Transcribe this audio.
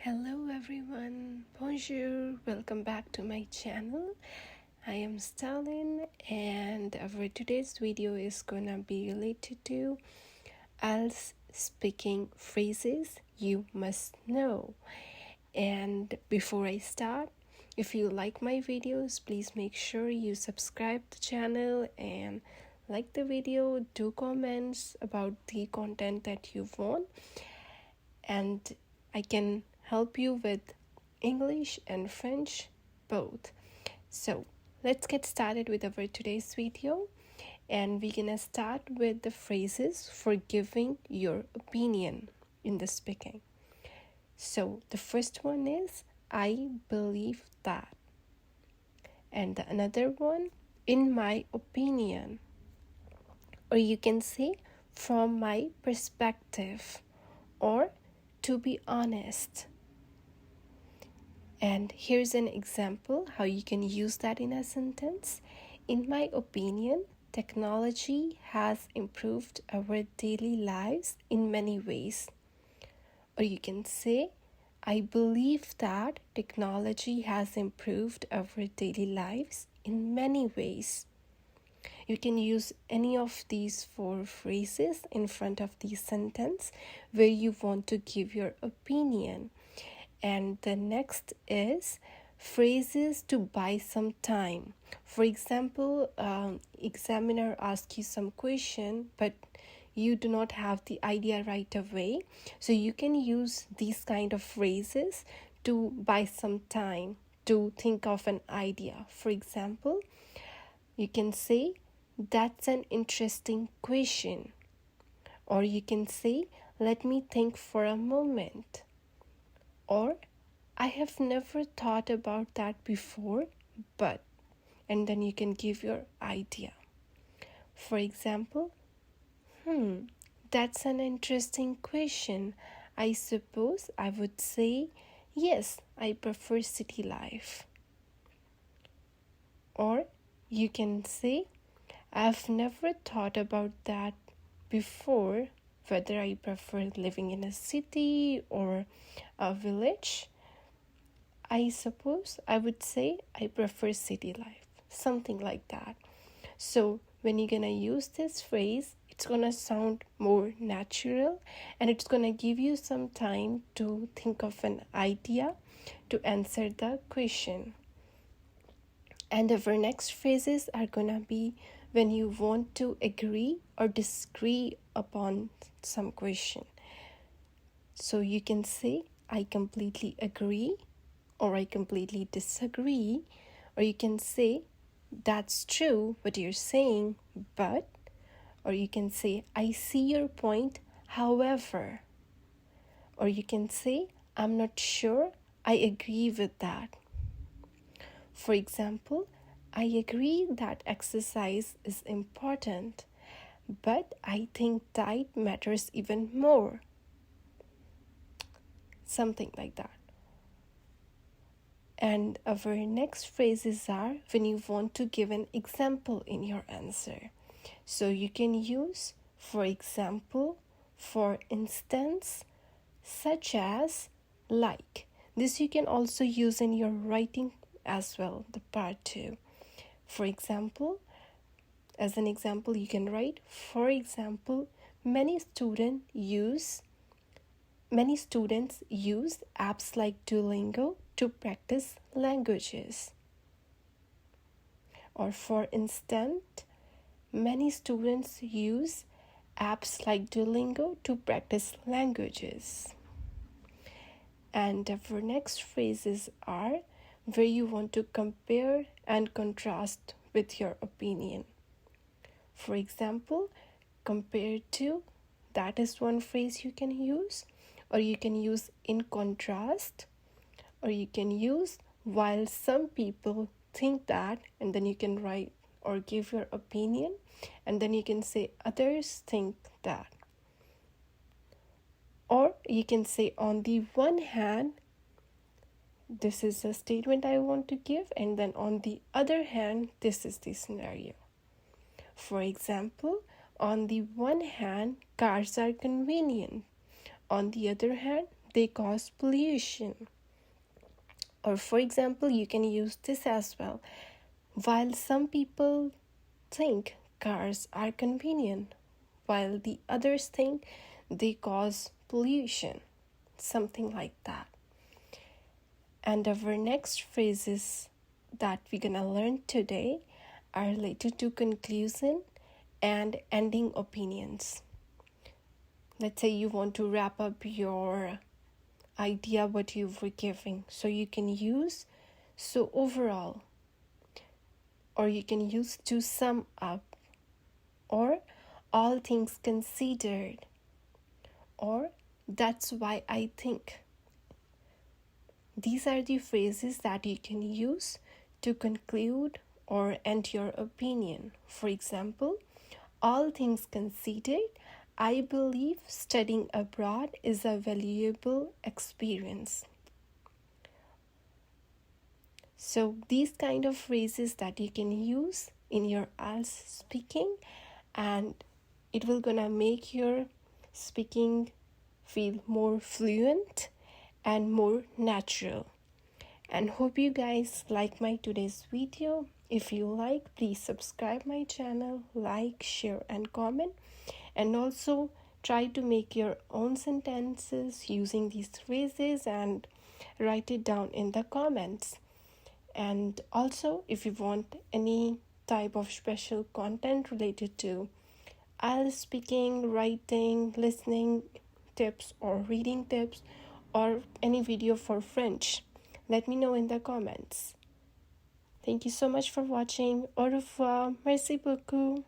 Hello everyone, bonjour, welcome back to my channel. I am Stalin and our today's video is gonna be related to Ielts speaking phrases you must know. And before I start, if you like my videos, please make sure you subscribe the channel and like the video, do comments about the content that you want, and I can help you with English and French both. So let's get started with our today's video, and we're gonna start with the phrases for giving your opinion in the speaking. So the first one is I believe that, and the another one in my opinion, or you can say from my perspective, or to be honest. And here's an example how you can use that in a sentence. In my opinion, technology has improved our daily lives in many ways. Or you can say, I believe that technology has improved our daily lives in many ways. You can use any of these four phrases in front of the sentence where you want to give your opinion. And the next is phrases to buy some time. For example, examiner asks you some question, but you do not have the idea right away. So you can use these kind of phrases to buy some time to think of an idea. For example, you can say, that's an interesting question. Or you can say, let me think for a moment. Or, I have never thought about that before, but, and then you can give your idea. For example, that's an interesting question. I suppose I would say, yes, I prefer city life. Or, you can say, I've never thought about that before, whether I prefer living in a city or a village. I suppose I would say I prefer city life, something like that. So when you're gonna use this phrase, it's gonna sound more natural and it's gonna give you some time to think of an idea to answer the question. And our next phrases are gonna be when you want to agree or disagree upon some question. So you can say, I completely agree, or I completely disagree, or you can say, that's true what you're saying, but, or you can say, I see your point, however, or you can say, I'm not sure, I agree with that. For example, I agree that exercise is important, but I think diet matters even more. Something like that. And our next phrases are when you want to give an example in your answer. So you can use, for example, for instance, such as, like. This you can also use in your writing as well, the part 2. For example, as an example, you can write, for example, many students use apps like Duolingo to practice languages. Or for instance, many students use apps like Duolingo to practice languages. And our next phrases are where you want to compare and contrast with your opinion. For example, compared to, that is one phrase you can use. Or you can use in contrast, or you can use while some people think that, and then you can write or give your opinion, and then you can say others think that. Or you can say, on the one hand, this is a statement I want to give, and then on the other hand, this is the scenario. For example, on the one hand, cars are convenient. On the other hand, they cause pollution. Or for example, you can use this as well. While some people think cars are convenient, while the others think they cause pollution. Something like that. And our next phrases that we're gonna learn today are related to conclusion and ending opinions. Let's say you want to wrap up your idea what you were giving, so you can use so overall, or you can use to sum up, or all things considered, or that's why I think. These are the phrases that you can use to conclude or end your opinion. For example, all things considered, I believe studying abroad is a valuable experience. So these kind of phrases that you can use in your IELTS speaking, and it will gonna make your speaking feel more fluent and more natural. And hope you guys like my today's video. If you like, please subscribe my channel, like, share and comment, and also try to make your own sentences using these phrases and write it down in the comments. And also, if you want any type of special content related to IELTS speaking, writing, listening tips or reading tips, or any video for French, let me know in the comments. Thank you so much for watching. Au revoir. Merci beaucoup.